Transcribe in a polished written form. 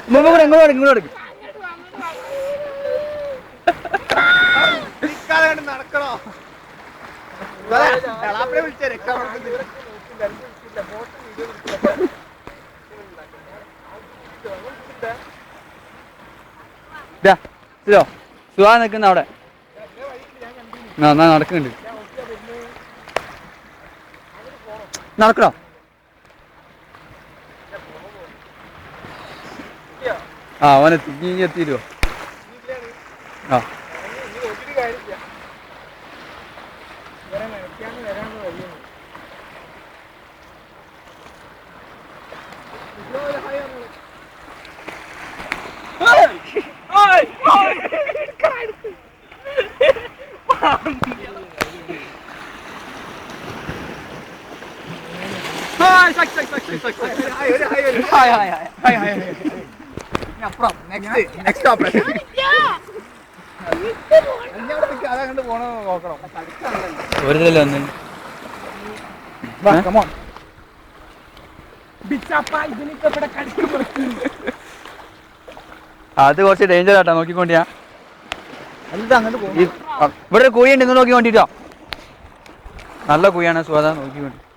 ഇങ്ങോട്ട് നടക്കണോ സുഹാ നിൽക്കുന്ന അവിടെ നടക്കുന്നുണ്ട് നടക്കണോ അവനെത്തി നീ എത്തിയിരുവോ ആ അത് കുറച്ച് ഡേഞ്ചർ ആട്ടാ നോക്കിക്കൊണ്ടിയാ ഇവിടെ ഒരു കുഴി ഉണ്ട് നോക്കിക്കൊണ്ടിട്ടോ നല്ല കുഴിയാണ് സുഖം നോക്കിക്കൊണ്ട്